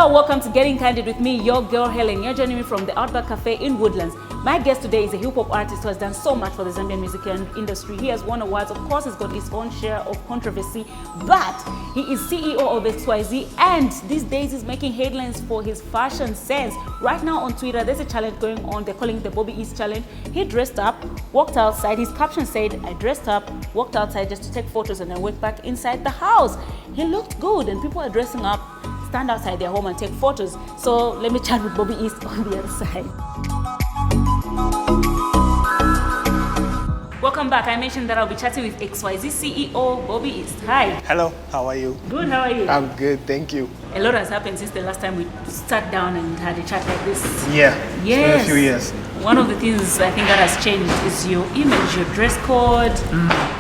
Hello, welcome to Getting Candid with me, your girl Hellen. You're joining me from the Outback Cafe in Woodlands. My guest today is a hip-hop artist who has done so much for the Zambian music industry. He has won awards. Of course, he's got his own share of controversy, but he is CEO of XYZ, and these days he's making headlines for his fashion sense. Right now on Twitter, there's a challenge going on. They're calling it the Bobby East Challenge. He dressed up, walked outside. His caption said, "I dressed up, walked outside just to take photos, and then went back inside the house." He looked good, and people are dressing up, stand outside their home and take photos. So let me chat with Bobby East on the other side. Welcome back. I mentioned that I'll be chatting with XYZ CEO Bobby East. Hi. Hello, how are you? Good, how are you? I'm good, thank you. A lot has happened since the last time we sat down and had a chat like this. Yeah, Yes. It's been a few years. One of the things I think that has changed is your image, your dress code.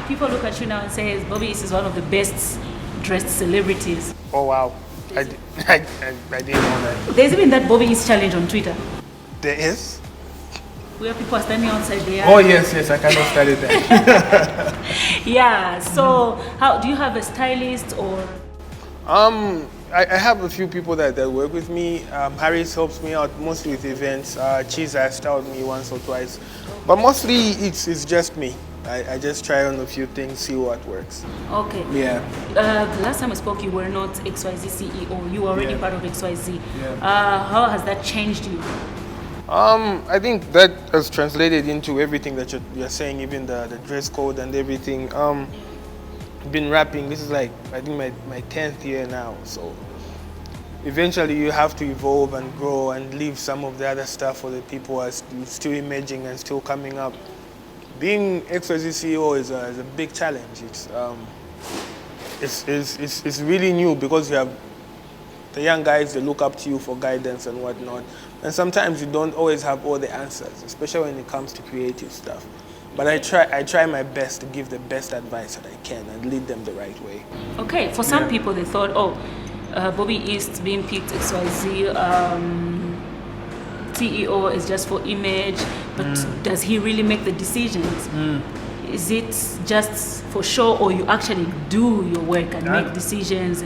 People look at you now and say, Bobby East is one of the best dressed celebrities. Oh wow, I didn't know that. There's even that Bobby East challenge on Twitter, There is? where people are standing outside there. Oh yes, I kind of studied that. Yeah, so how do you have a stylist or? I have a few people that work with me. Harris helps me out mostly with events. Cheese has styled me once or twice. But mostly it's just me. I just try on a few things, see what works. Okay. Yeah. The last time I spoke, you were not XYZ CEO. You were already part of XYZ. Yeah. How has that changed you? I think that has translated into everything that you're saying, even the dress code and everything. Been rapping, this is like, I think my 10th year now, so eventually you have to evolve and grow and leave some of the other stuff for the people who are still emerging and still coming up. Being XYZ CEO is a big challenge. It's really new because you have the young guys, they look up to you for guidance and whatnot. And sometimes you don't always have all the answers, especially when it comes to creative stuff. But I try my best to give the best advice that I can and lead them the right way. Okay, for some people they thought, Bobby East being picked XYZ CEO is just for image, but does he really make the decisions? Is it just for show, or you actually do your work and make decisions?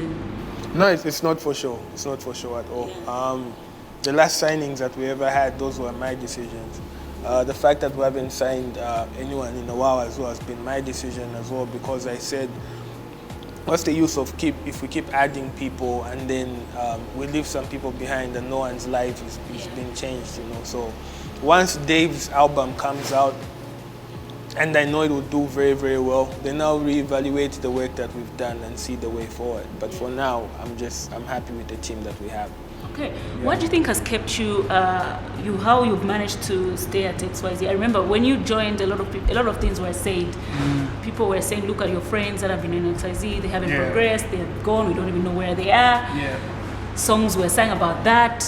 No, it's not for show. It's not for show at all. The last signings that we ever had, those were my decisions. The fact that we haven't signed anyone in a while as well has been my decision as well, because I said, what's the use of if we keep adding people and then we leave some people behind and no one's life is being changed, you know? So once Dave's album comes out, and I know it will do very, very well, then I'll reevaluate the work that we've done and see the way forward. But for now, I'm happy with the team that we have. Okay, what do you think has kept you, how you've managed to stay at XYZ? I remember when you joined, a lot of things were said. People were saying, look at your friends that have been in XYZ, they haven't progressed, they're gone, we don't even know where they are. Songs were sang about that.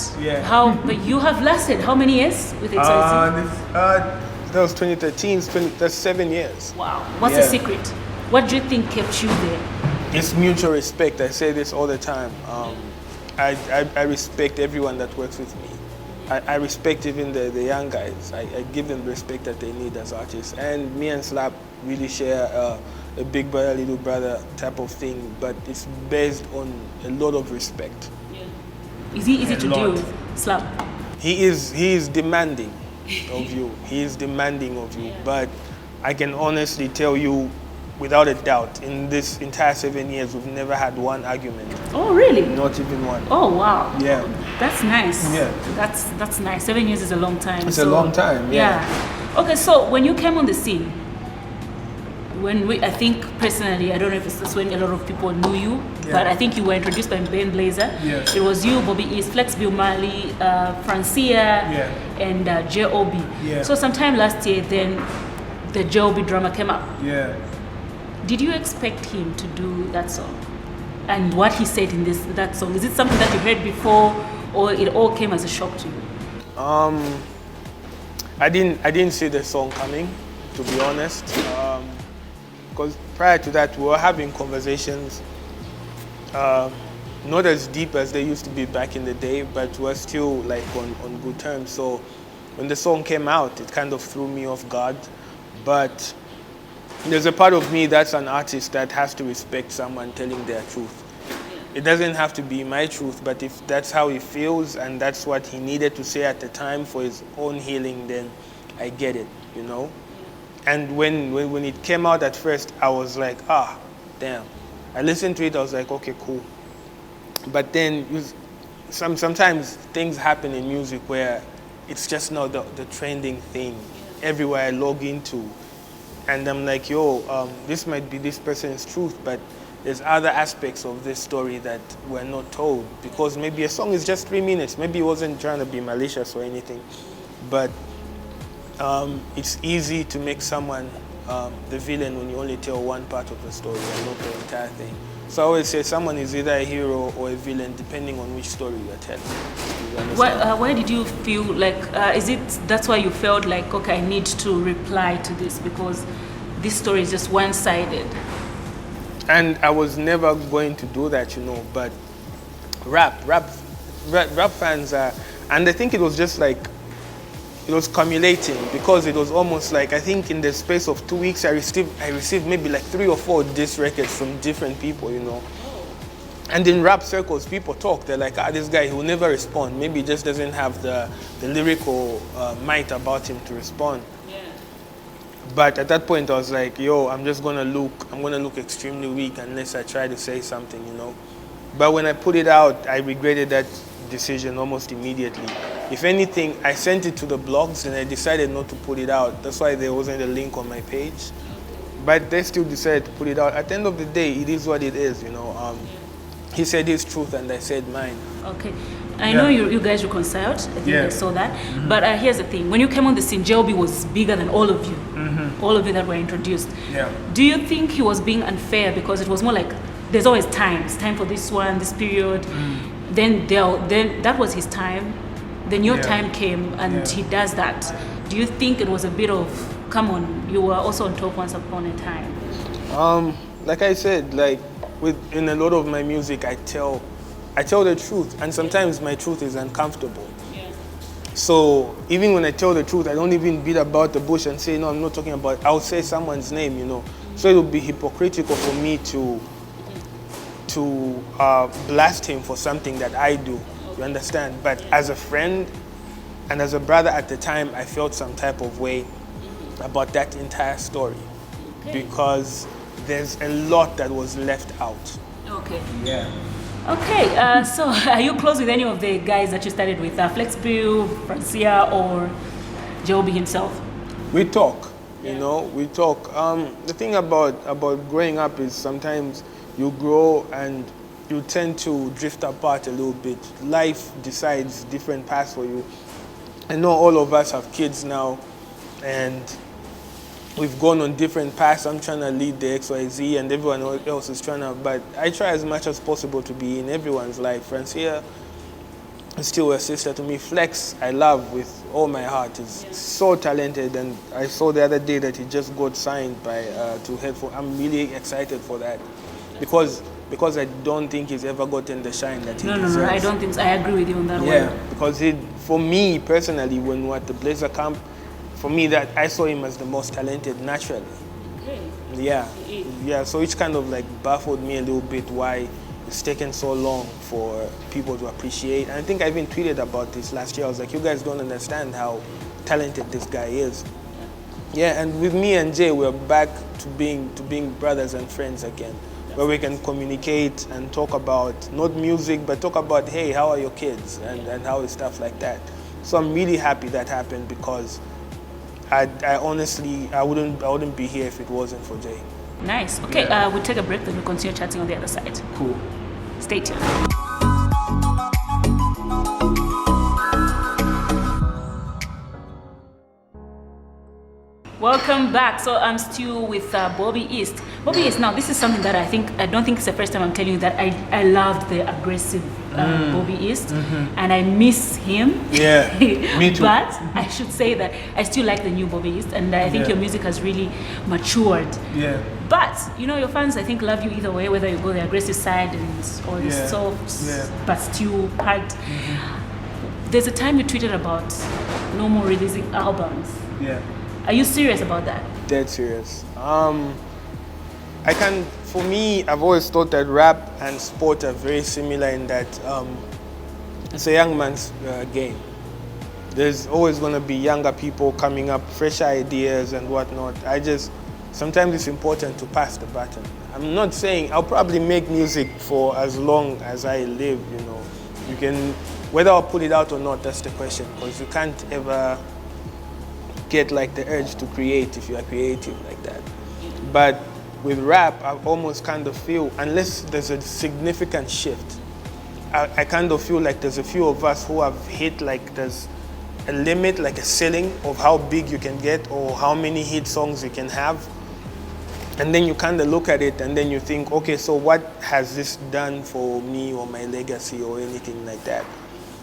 But you have lasted how many years with XYZ? That was 2013, that's 7 years. Wow, what's the secret? What do you think kept you there? It's mutual respect, I say this all the time. I respect everyone that works with me. I respect even the young guys. I give them the respect that they need as artists. And me and Slap really share a big brother, little brother type of thing, but it's based on a lot of respect. Is he easy to deal with, Slap? He is demanding of you. He is demanding of you. But I can honestly tell you, without a doubt, in this entire 7 years, we've never had one argument. Oh, really? Not even one. Oh, wow. Yeah. That's nice. Yeah. That's nice. 7 years is a long time. It's a long time, yeah. Okay, so when you came on the scene, I think personally, I don't know if it's when a lot of people knew you, but I think you were introduced by Ben Blazer. Yes. It was you, Bobby East, Flex Biomali, Francia, and J.O.B. So sometime last year, then the J.O.B. drama came up. Did you expect him to do that song? And what he said in that song, is it something that you heard before, or it all came as a shock to you? I didn't see the song coming, to be honest. Because prior to that, we were having conversations, not as deep as they used to be back in the day, but we're still like on good terms. So when the song came out, it kind of threw me off guard. But there's a part of me that's an artist that has to respect someone telling their truth. it doesn't have to be my truth, but if that's how he feels and that's what he needed to say at the time for his own healing, then I get it, you know? And when it came out at first, I was like, damn. I listened to it, I was like, okay, cool. But then sometimes things happen in music where it's just not the trending thing everywhere I log into. And I'm like, this might be this person's truth, but there's other aspects of this story that were not told. Because maybe a song is just 3 minutes. Maybe he wasn't trying to be malicious or anything. But it's easy to make someone the villain when you only tell one part of the story and not the entire thing. So I always say someone is either a hero or a villain depending on which story you're telling. Why did you feel like, is it that's why you felt like, okay, I need to reply to this because this story is just one-sided? And I was never going to do that, you know, but rap fans are, and I think it was just like, it was cumulating because it was almost like, I think in the space of 2 weeks, I received maybe like 3 or 4 diss records from different people, you know. And in rap circles, people talk. They're like, this guy, he will never respond. Maybe he just doesn't have the lyrical might about him to respond. Yeah. But at that point, I was like, I'm gonna look extremely weak unless I try to say something, you know. But when I put it out, I regretted that decision almost immediately. If anything, I sent it to the blogs and I decided not to put it out. That's why there wasn't a link on my page. But they still decided to put it out. At the end of the day, it is what it is, you know. He said his truth and I said mine. Okay. I know you guys reconciled. I think I saw that. Mm-hmm. But here's the thing. When you came on the scene, JLB was bigger than all of you. Mm-hmm. All of you that were introduced. Yeah. Do you think he was being unfair because it was more like there's always time. It's time for this one, this period. Then that was his time. Then your time came and he does that. Do you think it was a bit of, come on, you were also on top once upon a time? Like I said, in a lot of my music, I tell the truth, and sometimes my truth is uncomfortable. Yeah. So even when I tell the truth, I don't even beat about the bush and say, no, I'm not talking about, I'll say someone's name, you know. So it would be hypocritical for me to blast him for something that I do, you understand? But as a friend and as a brother at the time, I felt some type of way about that entire story because there's a lot that was left out. Okay. Yeah. Okay, so are you close with any of the guys that you started with? Flex Bill, Francia, or JLB himself? We talk, you know, we talk. The thing about growing up is sometimes you grow and you tend to drift apart a little bit. Life decides different paths for you. I know all of us have kids now and we've gone on different paths. I'm trying to lead the XYZ and everyone else is trying to, but I try as much as possible to be in everyone's life. Francia is still a sister to me. Flex, I love with all my heart. He's so talented, and I saw the other day that he just got signed by to Headphone. I'm really excited for that because I don't think he's ever gotten the shine that he deserves. No, I don't think so. I agree with you on that one. Yeah, because for me personally, when we were at the Blazer camp, for me, that I saw him as the most talented naturally. Okay. Yeah. So it's kind of like baffled me a little bit why it's taken so long for people to appreciate. And I think I even tweeted about this last year. I was like, you guys don't understand how talented this guy is. Yeah, and with me and Jay, we're back to being brothers and friends again, where we can communicate and talk about not music, but talk about, hey, how are your kids and how is stuff like that. So I'm really happy that happened because I honestly, I wouldn't be here if it wasn't for Jay. Nice. Okay, we'll take a break, then we'll continue chatting on the other side. Cool. Stay tuned. Welcome back. So I'm still with Bobby East. Bobby East, now this is something that I don't think it's the first time I'm telling you that I loved the aggressive Bobby East, and I miss him. Yeah, me too. But I should say that I still like the new Bobby East, and I think your music has really matured. Yeah. But you know, your fans, I think, love you either way, whether you go the aggressive side or the soft, but still hard. There's a time you tweeted about no more releasing albums. Yeah. Are you serious about that? Dead serious. For me, I've always thought that rap and sport are very similar in that it's a young man's game. There's always going to be younger people coming up, fresh ideas and whatnot. Sometimes it's important to pass the baton. I'm not saying I'll probably make music for as long as I live, you know. You can, whether I'll put it out or not, that's the question, because you can't ever get like the urge to create if you are creative like that. But with rap, I almost kind of feel, unless there's a significant shift, I kind of feel like there's a few of us who have hit like there's a limit, like a ceiling of how big you can get or how many hit songs you can have. And then you kind of look at it and then you think, okay, so what has this done for me or my legacy or anything like that?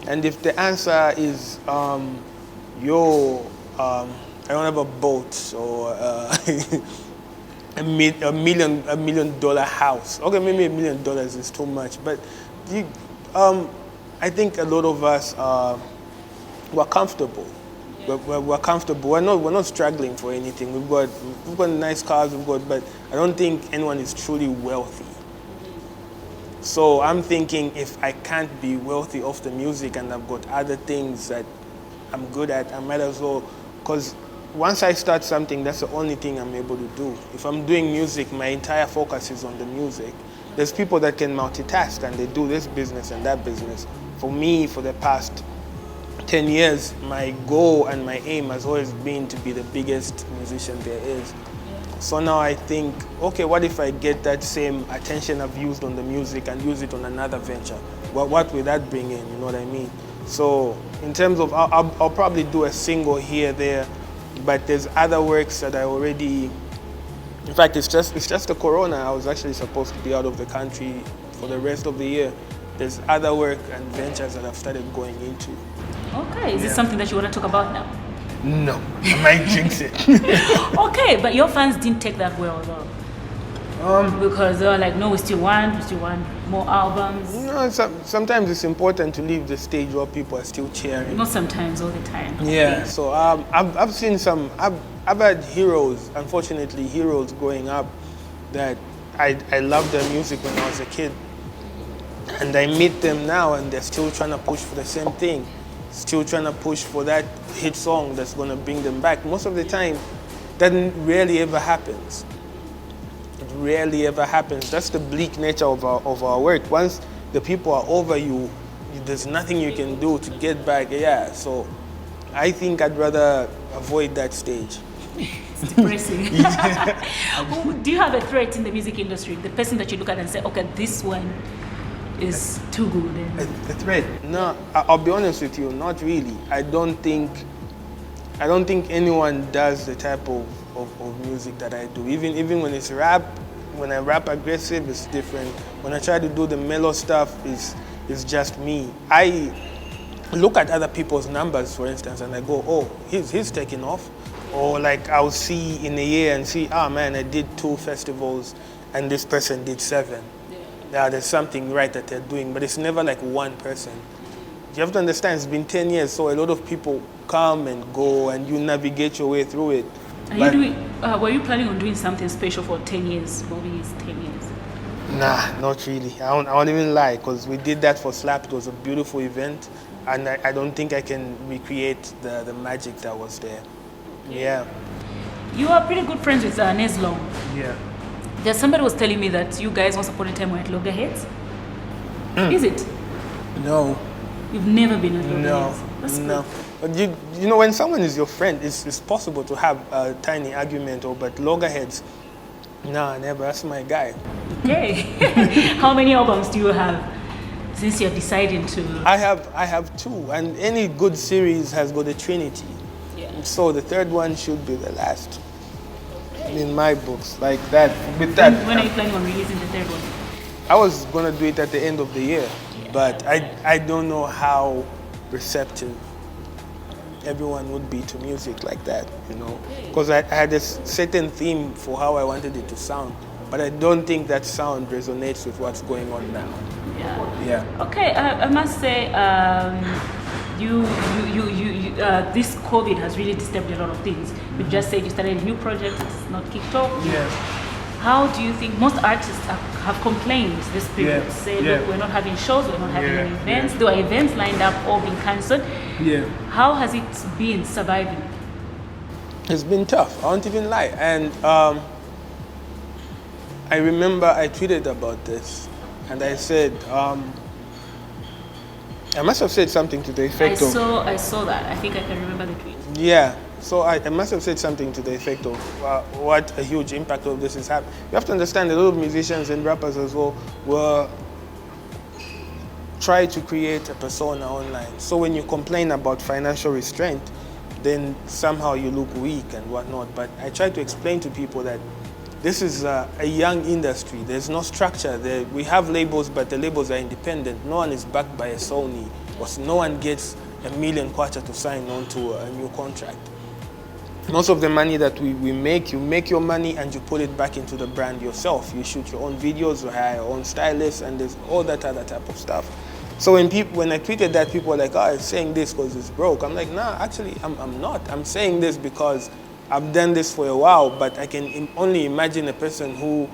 And if the answer is, I don't have a boat or a $1 million house. Okay, maybe $1 million is too much, but I think a lot of us we're comfortable. We're comfortable. We're not struggling for anything. We've got nice cars. But I don't think anyone is truly wealthy. So I'm thinking if I can't be wealthy off the music and I've got other things that I'm good at, I might as well. Because once I start something, that's the only thing I'm able to do. If I'm doing music, my entire focus is on the music. There's people that can multitask and they do this business and that business. For me, for the past 10 years, my goal and my aim has always been to be the biggest musician there is. So now I think, okay, what if I get that same attention I've used on the music and use it on another venture? What will that bring in, you know what I mean? So in terms of, I'll probably do a single here, there, but there's other works that I already, in fact, it's just the corona. I was actually supposed to be out of the country for the rest of the year. There's other work and ventures that I've started going into. Okay, is this something that you want to talk about now? No, I might jinx it. Okay, but your fans didn't take that well though. Because they were like, no, we still want more albums. No, sometimes it's important to leave the stage where people are still cheering. Not sometimes, all the time. Yeah, so I've seen some, I've had heroes, unfortunately heroes growing up that I loved their music when I was a kid. And I meet them now and they're still trying to push for the same thing. Still trying to push for that hit song that's going to bring them back. Most of the time, that rarely ever happens. It rarely ever happens. That's the bleak nature of our work. Once the people are over you, there's nothing you can do to get back. Yeah, so I think I'd rather avoid that stage. It's depressing. Do you have a threat in the music industry? The person that you look at and say, okay, this one is too good. A threat? No, I'll be honest with you, not really. I don't think anyone does the type of music that I do. Even when it's rap, when I rap aggressive, it's different. When I try to do the mellow stuff, it's just me. I look at other people's numbers, for instance, and I go, oh, he's taking off. Or like I'll see in a year and see, ah man, I did 2 festivals and this person did 7. Yeah, there's something right that they're doing, but it's never like one person. You have to understand, it's been 10 years, so a lot of people come and go, and you navigate your way through it. Were you planning on doing something special for 10 years, movies, 10 years? Nah, not really. I won't even lie, because we did that for Slap. It was a beautiful event, and I don't think I can recreate the magic that was there. Yeah. You are pretty good friends with Neslong. Yeah. There's somebody was telling me that you guys once upon a time were at loggerheads. Is it? No. You've never been at loggerheads? That's no. But you know, when someone is your friend, it's possible to have a tiny argument, but loggerheads, nah, never. That's my guy. Okay. How many albums do you have since you're deciding to? I have 2, and any good series has got a trinity. Yeah. So the third one should be the last. In my books, like that. With that. When are you planning on releasing the third one? I was gonna do it at the end of the year, but I don't know how receptive everyone would be to music like that, you know, because I had a certain theme for how I wanted it to sound, but I don't think that sound resonates with what's going on now. Yeah. Okay, I must say, this COVID has really disturbed a lot of things. You just said you started a new project, it's not kicked off. Yeah. How do you think most artists have complained this period? Say, look, we're not having shows, we're not having any events. There are events lined up or being cancelled. How has it been surviving? It's been tough. I won't even lie. And I remember I tweeted about this, and I said, I must have said something to the effect of... I saw that. I think I can remember the tweet. Yeah. So I must have said something to the effect of what a huge impact of this is having. You have to understand a lot of musicians and rappers as well were trying to create a persona online. So when you complain about financial restraint, then somehow you look weak and whatnot. But I try to explain to people that this is a young industry. There's no structure. We have labels, but the labels are independent. No one is backed by a Sony, or no one gets $1 million kwacha to sign on to a new contract. Most of the money that we make, you make your money and you put it back into the brand yourself. You shoot your own videos, you hire your own stylists, and there's all that other type of stuff. So when I tweeted that, people were like, oh, I'm saying this because it's broke. I'm like, nah, actually, I'm not. I'm saying this because I've done this for a while, but I can only imagine a person who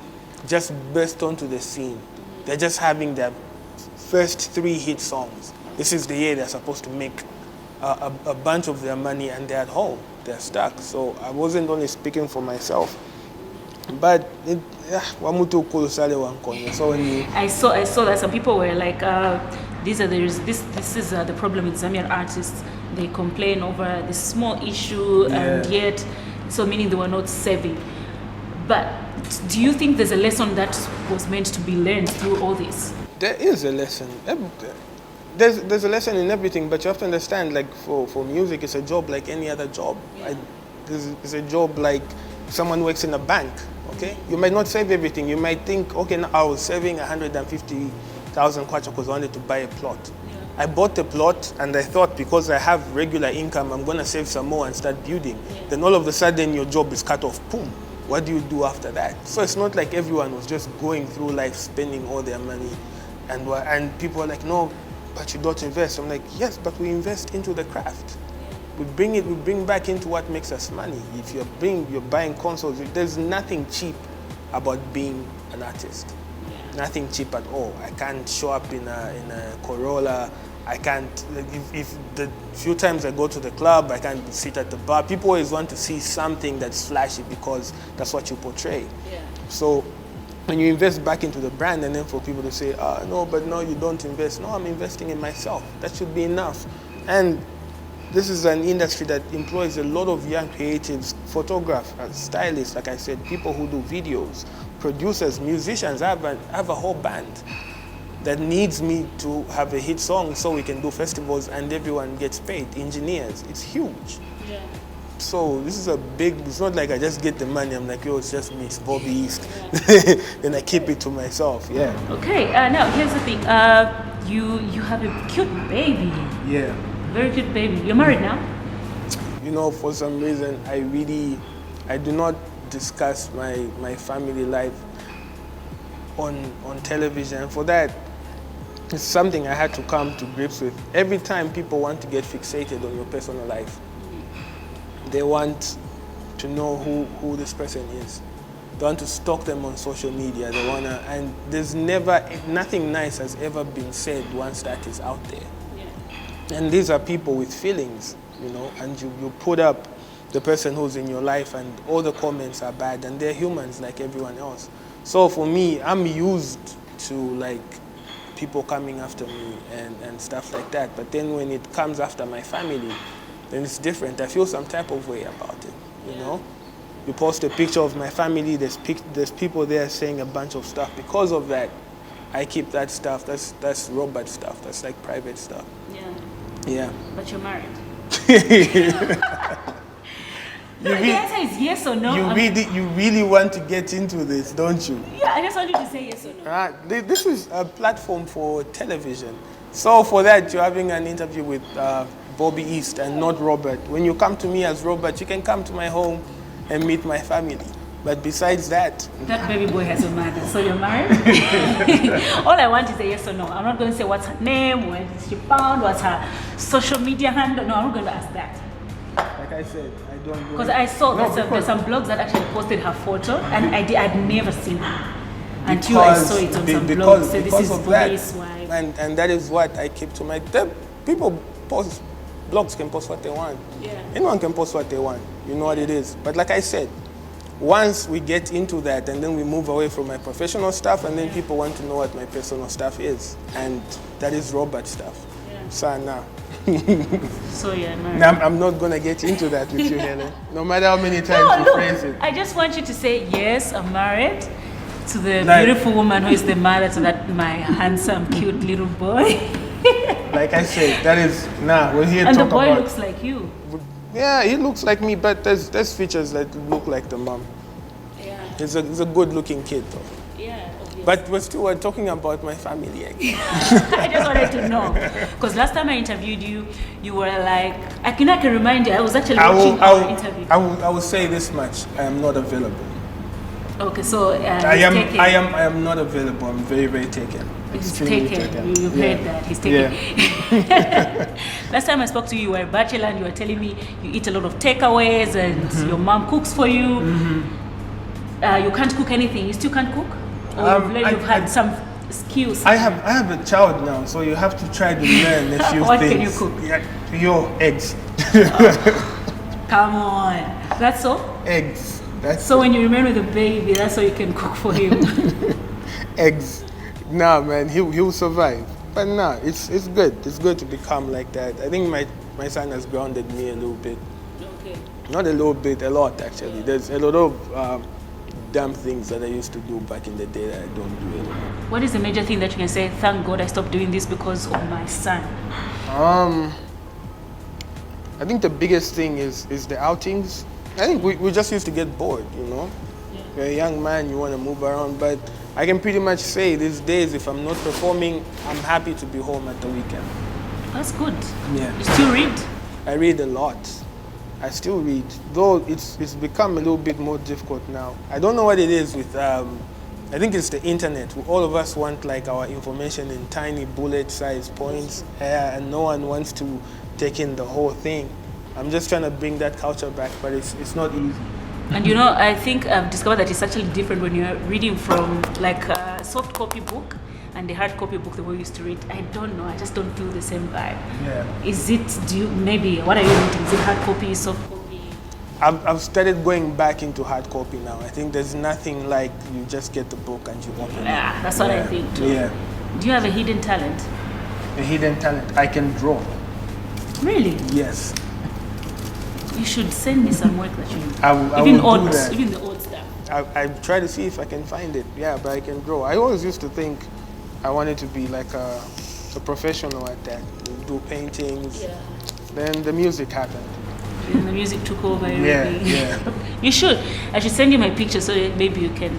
just burst onto the scene. They're just having their first 3 hit songs. This is the year they're supposed to make a bunch of their money, and they're at home. They're stuck. So I wasn't only speaking for myself, but so when you... I saw that some people were like, this is the problem with Zambian artists. They complain over this small issue, and yet, so meaning they were not saving. But do you think there's a lesson that was meant to be learned through all this? There is a lesson. There's a lesson in everything, but you have to understand, like for music, it's a job like any other job. It's a job like someone works in a bank, okay? You might not save everything. You might think, okay, now I was saving 150,000 kwacha because I wanted to buy a plot. I bought the plot and I thought because I have regular income, I'm gonna save some more and start building. Then all of a sudden your job is cut off, boom. What do you do after that? So it's not like everyone was just going through life spending all their money, and people are like, no, but you don't invest. I'm like, yes, but we invest into the craft. We bring back into what makes us money. If you're buying consoles, there's nothing cheap about being an artist. Nothing cheap at all. I can't show up in a Corolla. I can't, if the few times I go to the club, I can't sit at the bar. People always want to see something that's flashy because that's what you portray. So when you invest back into the brand, and then for people to say, no, but no, you don't invest. No, I'm investing in myself. That should be enough. And this is an industry that employs a lot of young creatives, photographers, stylists, like I said, people who do videos, producers, musicians. I have a whole band that needs me to have a hit song so we can do festivals and everyone gets paid. Engineers, it's huge. So this is it's not like I just get the money, I'm like, yo, it's just me, it's Bobby East. Then I keep it to myself, Okay, now here's the thing. You have a cute baby. Very cute baby. You're married now? You know, for some reason, I do not discuss my family life on television. For that, it's something I had to come to grips with. Every time people want to get fixated on your personal life, they want to know who this person is. They want to stalk them on social media. They wanna, and there's nothing nice has ever been said once that is out there. And these are people with feelings, you know, and you put up the person who's in your life and all the comments are bad, and they're humans like everyone else. So for me, I'm used to like people coming after me and stuff like that. But then when it comes after my family, then it's different. I feel some type of way about it, you know? You post a picture of my family, there's people there saying a bunch of stuff. Because of that, I keep that stuff. That's Robert stuff. That's like private stuff. Yeah. But you're married. The answer is yes or no. You really want to get into this, don't you? Yeah, I just want you to say yes or no. This is a platform for television. So for that, you're having an interview with Bobby East and not Robert. When you come to me as Robert, you can come to my home and meet my family. But besides that... That baby boy has a mother, so you're married? All I want is a yes or no. I'm not going to say what's her name, where she found, what's her social media handle. No, I'm not going to ask that. like I said, I don't do Because it. I saw No, there's some blogs that actually posted her photo, and I'd never seen her until I saw it on some blogs. So this is Bobby's wife. And that is what I keep to my. People post, blogs can post what they want. Yeah. Anyone can post what they want. You know what it is. But like I said, once we get into that and then we move away from my professional stuff, and then people want to know what my personal stuff is, and that is Robert stuff. Yeah. So now. So yeah, no. Now, I'm not gonna get into that with you, Helen. No matter how many times you phrase it. I just want you to say yes, I'm married to the beautiful woman who is the mother to that my handsome, cute little boy. Like I said, that is we're here to and talk the boy about. looks like you. Yeah, he looks like me, but there's features that look like the mom. Yeah. He's a good-looking kid, though. Yeah. Obviously. But we're talking about my family again. I just wanted to know, because last time I interviewed you, you were like, I can remind you, I was actually watching our interview. I will say this much: I am not available. Okay, so I am not available. I'm very, very taken. He's Extremely taken. You've heard that. He's taken. Yeah. Last time I spoke to you, you were a bachelor and you were telling me you eat a lot of takeaways and your mom cooks for you. You can't cook anything. You still can't cook? Or you've had some skills? I have a child now, so you have to try to learn a few What things. can you cook? Yeah, your eggs. Come on. That's all? Eggs. That's So when you remain with the baby, that's all you can cook for him? eggs. Nah, man, he'll survive. But nah, it's good. It's good to become like that. I think my son has grounded me a little bit. Okay. Not a little bit, a lot actually. There's a lot of dumb things that I used to do back in the day that I don't do anymore. What is the major thing that you can say, thank God I stopped doing this because of my son? I think the biggest thing is the outings. I think we just used to get bored, you know? Yeah. You're a young man, you want to move around, but I can pretty much say these days if I'm not performing, I'm happy to be home at the weekend. That's good. Yeah. You still read? I read a lot. I still read, though it's become a little bit more difficult now. I don't know what it is with, I think it's the internet. All of us want like our information in tiny bullet-sized points, and no one wants to take in the whole thing. I'm just trying to bring that culture back, but it's not easy. And you know, I think I've discovered that it's actually different when you're reading from like a soft copy book and the hard copy book the way we used to read. I don't know, I just don't feel the same vibe. Yeah. Is it, what are you reading? Is it hard copy, soft copy? I've started going back into hard copy now. I think there's nothing like you just get the book and you open it. Yeah, that's what I think too. Yeah. Do you have a hidden talent? A hidden talent, I can draw. Really? Yes. You should send me some work that you do. I will do that. Even the old stuff. I try to see if I can find it. Yeah, but I can draw. I always used to think I wanted to be like a professional at that. Do paintings. Yeah. Then the music happened. And the music took over Yeah, everything. yeah. You should. I should send you my picture so that maybe you can.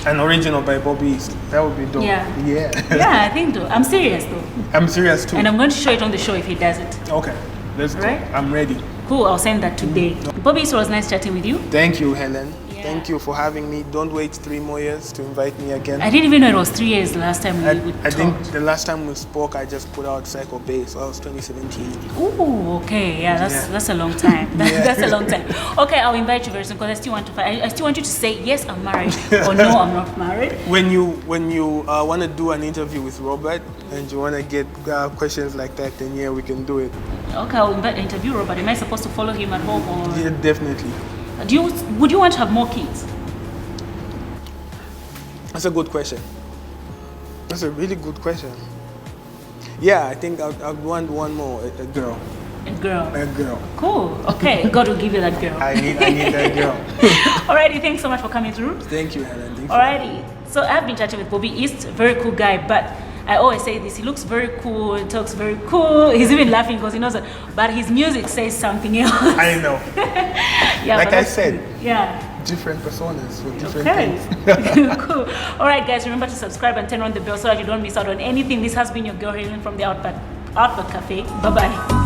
An original by Bobby East. That would be dope. Yeah. Yeah. Yeah, I think so. I'm serious though. I'm serious too. And I'm going to show it on the show if he does it. Okay, let's go. Right? I'm ready. Cool, I'll send that today. Bobby, it was nice chatting with you. Thank you, Helen. Yeah. Thank you for having me. Don't wait 3 more years to invite me again. I didn't even know it was 3 years the last time we I think the last time we spoke, I just put out Psycho Bay, so that was 2017. Ooh, okay, yeah, that's a long time. That's a long time. Okay, I'll invite you very soon because I still want you to say yes, I'm married or no, I'm not married. When you want to do an interview with Robert and you want to get questions like that, then yeah, we can do it. Okay, I'll interview Robert. Am I supposed to follow him at home or? Yeah, definitely. Would you want to have more kids? That's a good question. That's a really good question. Yeah, I think I'd want one more, a girl. A girl. A girl. Cool. Okay, God will give you that girl. I need that girl. Alrighty, thanks so much for coming through. Thank you, Helen. Thank you. Alrighty, so I've been chatting with Bobby East, very cool guy, but I always say this, he looks very cool, he talks very cool, he's even laughing because he knows that, but his music says something else. I know. Yeah, like I said, yeah. different personas for different Okay. things. Cool. Alright guys, remember to subscribe and turn on the bell so that you don't miss out on anything. This has been your girl Hellen from the Outback Cafe. Bye-bye.